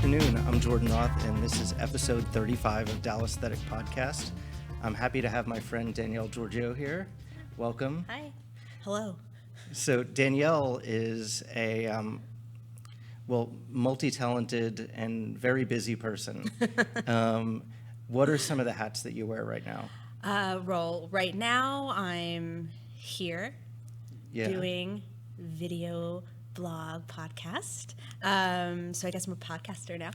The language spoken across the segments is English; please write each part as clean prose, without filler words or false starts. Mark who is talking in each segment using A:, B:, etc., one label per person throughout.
A: afternoon. I'm Jordan Roth, and this is episode 35 of DALLÄSTHETIC podcast. I'm happy to have my friend Danielle Georgiou here. Welcome.
B: Hi. Hello.
A: So Danielle is a multi-talented and very busy person. What are some of the hats that you wear right now?
B: Right now, I'm here doing video blog podcast. So I guess I'm a podcaster now.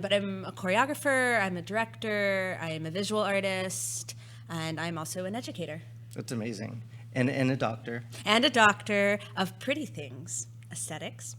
B: But I'm a choreographer, I'm a director, I'm a visual artist, and I'm also an educator.
A: That's amazing. And a doctor.
B: And a doctor of pretty things, aesthetics,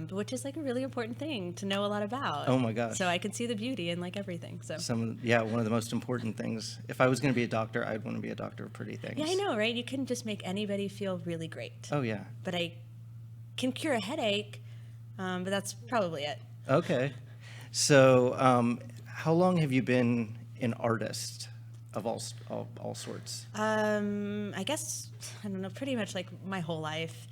B: which is like a really important thing to know a lot about.
A: Oh my gosh.
B: So I can see the beauty in like everything. So
A: one of the most important things. If I was going to be a doctor, I'd want to be a doctor of pretty things.
B: Yeah, I know, right? You can just make anybody feel really great.
A: Oh yeah.
B: But I can cure a headache, but that's probably it.
A: Okay. So how long have you been an artist of all sorts?
B: I guess, I don't know, pretty much like my whole life.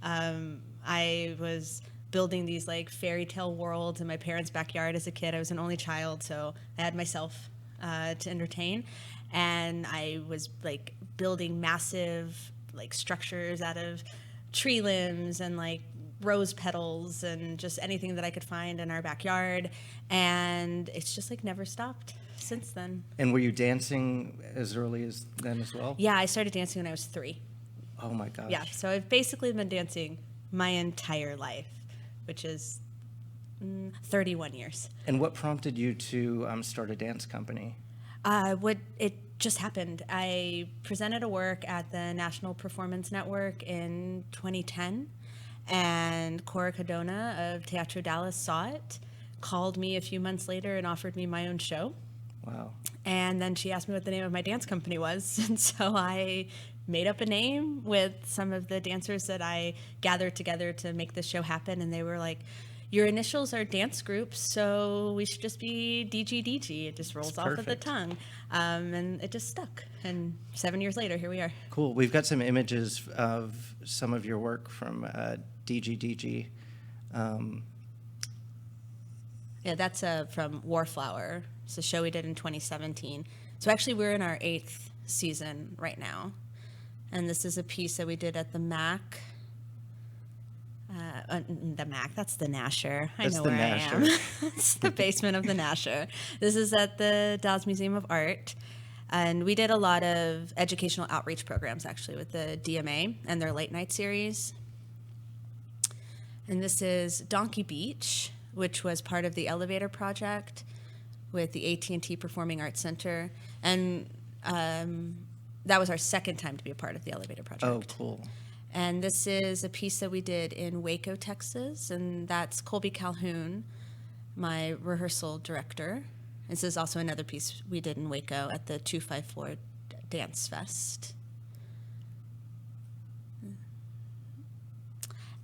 B: I was building these like fairy tale worlds in my parents' backyard as a kid. I was an only child, so I had myself to entertain. And I was like building massive like structures out of tree limbs and like rose petals and just anything that I could find in our backyard. And it's just like never stopped since then.
A: And were you dancing as early as then as well?
B: Yeah, I started dancing when I was 3.
A: Oh my gosh.
B: Yeah, so I've basically been dancing my entire life, which is 31 years.
A: And what prompted you to start a dance company?
B: It just happened. I presented a work at the National Performance Network in 2010, and Cora Cadona of Teatro Dallas saw it, called me a few months later and offered me my own show.
A: Wow.
B: And then she asked me what the name of my dance company was, and so I made up a name with some of the dancers that I gathered together to make this show happen, and they were like, your initials are dance groups, so we should just be DGDG. It just rolls off of the tongue. And it just stuck. And 7 years later, here we are.
A: Cool. We've got some images of some of your work from DGDG.
B: Yeah, that's from Warflower. It's a show we did in 2017. So actually, we're in our 8th season right now. And this is a piece that we did at the MAC. The MAC, that's the Nasher. I know where I am. It's the basement of the Nasher. This is at the Dallas Museum of Art. And we did a lot of educational outreach programs, actually, with the DMA and their late night series. And this is Donkey Beach, which was part of the Elevator Project with the AT&T Performing Arts Center. And that was our second time to be a part of the Elevator Project.
A: Oh, cool.
B: And this is a piece that we did in Waco, Texas, and that's Colby Calhoun, my rehearsal director. This is also another piece we did in Waco at the 254 Dance Fest.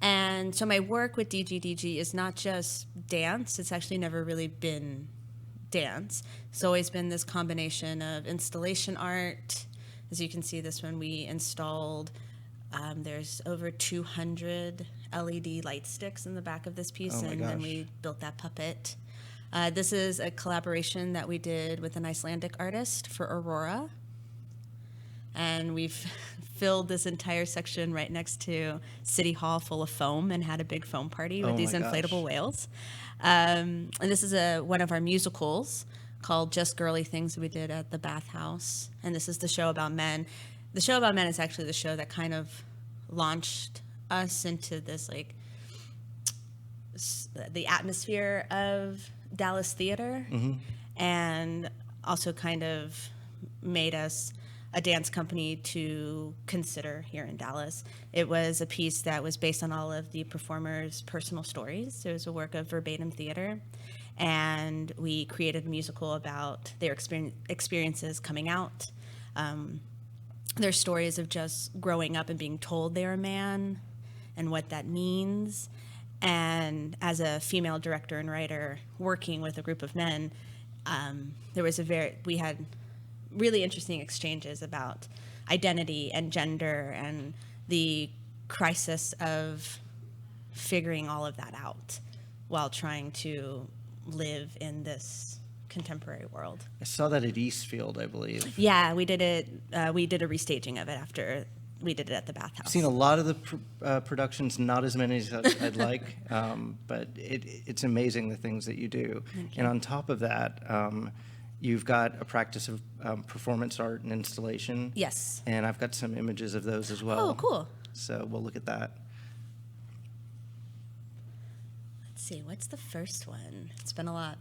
B: And so my work with DGDG is not just dance. It's actually never really been dance. It's always been this combination of installation art. As you can see, this one we installed. There's over 200 LED light sticks in the back of this piece, and then we built that puppet. This is a collaboration that we did with an Icelandic artist for Aurora. And we've filled this entire section right next to City Hall full of foam and had a big foam party with these inflatable whales. And this is one of our musicals called Just Girly Things that we did at the Bathhouse. And this is the show about men. The show about men is actually the show that kind of launched us into this, like, the atmosphere of Dallas theater, and also kind of made us a dance company to consider here in Dallas. It was a piece that was based on all of the performers' personal stories. It was a work of verbatim theater, and we created a musical about their experiences coming out, their stories of just growing up and being told they're a man and what that means. And as a female director and writer working with a group of men, we had really interesting exchanges about identity and gender and the crisis of figuring all of that out while trying to live in this contemporary world.
A: I saw that at Eastfield, I believe.
B: Yeah, we did it. We did a restaging of it after we did it at the Bathhouse.
A: I've seen a lot of the productions, not as many as I'd like, but it's amazing the things that you do.
B: Thank you.
A: And on top of that, you've got a practice of performance art and installation.
B: Yes.
A: And I've got some images of those as well.
B: Oh, cool.
A: So we'll look at that.
B: Let's see, what's the first one? It's been a lot.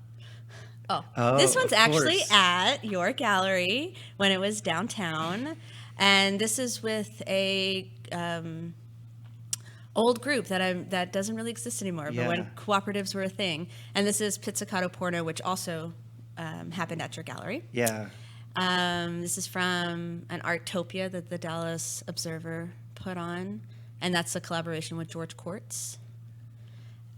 B: Oh,
A: Oh,
B: this one's
A: of
B: actually
A: course.
B: at your gallery when it was downtown. And this is with a old group that doesn't really exist anymore, but when
A: Yeah.
B: cooperatives were a thing. And this is Pizzicato Porno, which also happened at your gallery.
A: Yeah.
B: This is from an Artopia that the Dallas Observer put on, and that's a collaboration with George Quartz.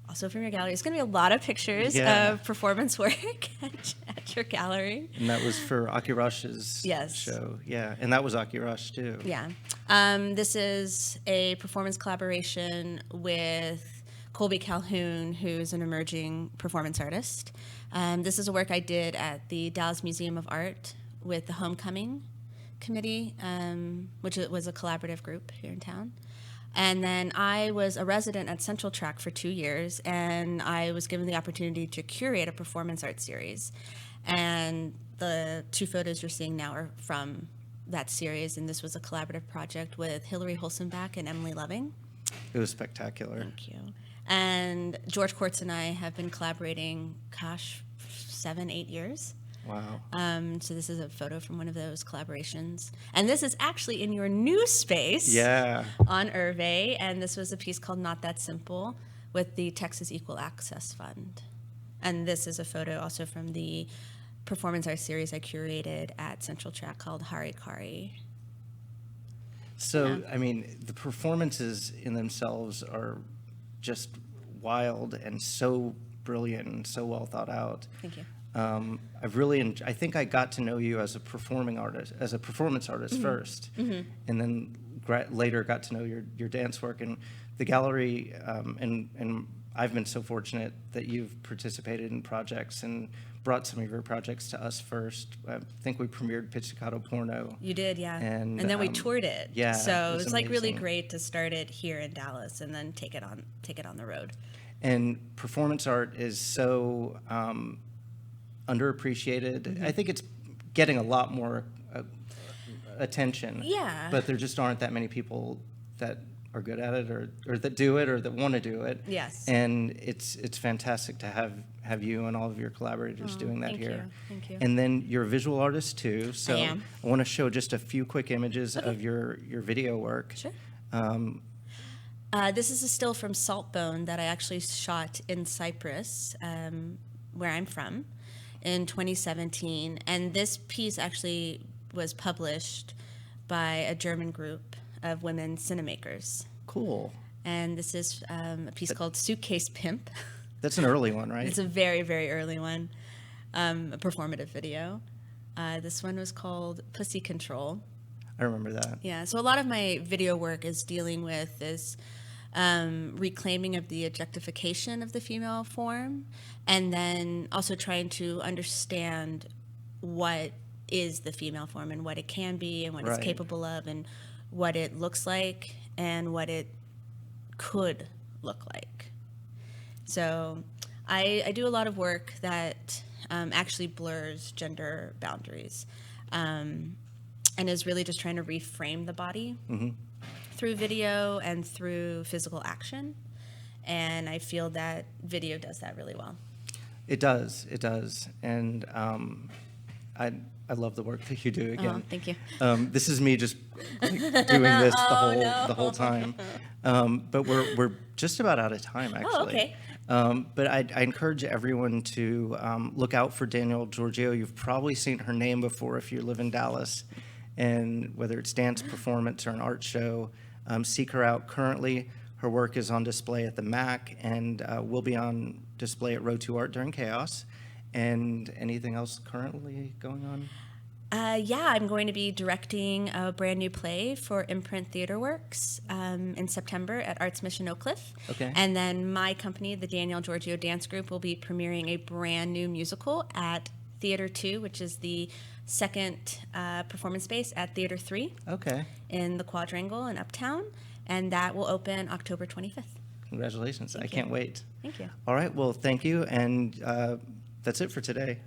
B: Also from your gallery. It's going to be a lot of pictures
A: Yeah.
B: of performance work at your gallery.
A: And that was for Aki Rush's
B: Yes.
A: show. Yeah. And that was Aki Rush, too.
B: Yeah. This is a performance collaboration with Colby Calhoun, who's an emerging performance artist. This is a work I did at the Dallas Museum of Art with the Homecoming Committee, which was a collaborative group here in town. And then I was a resident at Central Track for 2 years, and I was given the opportunity to curate a performance art series. And the 2 photos you're seeing now are from that series, and this was a collaborative project with Hillary Holzenbach and Emily Loving.
A: It was spectacular.
B: Thank you. And George Quartz and I have been collaborating, 7-8 years.
A: Wow.
B: So this is a photo from one of those collaborations. And this is actually in your new space
A: Yeah.
B: on Irvay. And this was a piece called Not That Simple with the Texas Equal Access Fund. And this is a photo also from the performance art series I curated at Central Track called Harikari.
A: So,
B: Yeah.
A: I mean, the performances in themselves are just wild and so brilliant and so well thought out.
B: Thank you.
A: I think I got to know you as a performing artist, as a performance artist first, and then later got to know your dance work and the gallery. And I've been so fortunate that you've participated in projects and brought some of your projects to us first. I think we premiered Pizzicato Porno.
B: You did, yeah.
A: And,
B: then we toured it.
A: yeah,
B: So
A: it
B: it
A: was
B: was like really
A: amazing.
B: great to start it here in Dallas and then take it on the road.
A: And performance art is so underappreciated. I think it's getting a lot more attention.
B: Yeah.
A: But there just aren't that many people that are good at it or that do it or that want to do it.
B: Yes.
A: And it's fantastic to have you and all of your collaborators doing that
B: thank
A: here.
B: you, thank you.
A: And then you're a visual artist too. So
B: I am.
A: I want to show just a few quick images
B: Okay.
A: of your video work.
B: Sure. This is a still from Saltbone that I actually shot in Cyprus, where I'm from, in 2017. And this piece actually was published by a German group of women cinemakers.
A: Cool.
B: And this is a piece called Suitcase Pimp.
A: That's an early one, right?
B: It's a very, very early one, a performative video. This one was called Pussy Control.
A: I remember that.
B: Yeah, so a lot of my video work is dealing with this reclaiming of the objectification of the female form, and then also trying to understand what is the female form and what it can be and what
A: Right.
B: it's capable of and what it looks like and what it could look like. So I do a lot of work that actually blurs gender boundaries and is really just trying to reframe the body through video and through physical action. And I feel that video does that really well.
A: It does. And I love the work that you do again.
B: Oh, thank you.
A: This is me just like, doing this the whole time. But we're just about out of time, actually.
B: okay.
A: But I encourage everyone to look out for Danielle Georgiou. You've probably seen her name before if you live in Dallas. And whether it's dance performance or an art show, seek her out. Currently, her work is on display at the MAC and will be on display at Row 2 Art during Chaos. And anything else currently going on?
B: Yeah, I'm going to be directing a brand new play for Imprint Theater Works in September at Arts Mission Oak Cliff.
A: Okay.
B: And then my company, the Danielle Georgiou Dance Group, will be premiering a brand new musical at Theater 2, which is the second performance space at Theater 3
A: Okay.
B: in the Quadrangle in Uptown. And that will open October 25th.
A: Congratulations. I
B: you.
A: can't wait.
B: Thank you.
A: All right. Well, thank you. And that's it for today.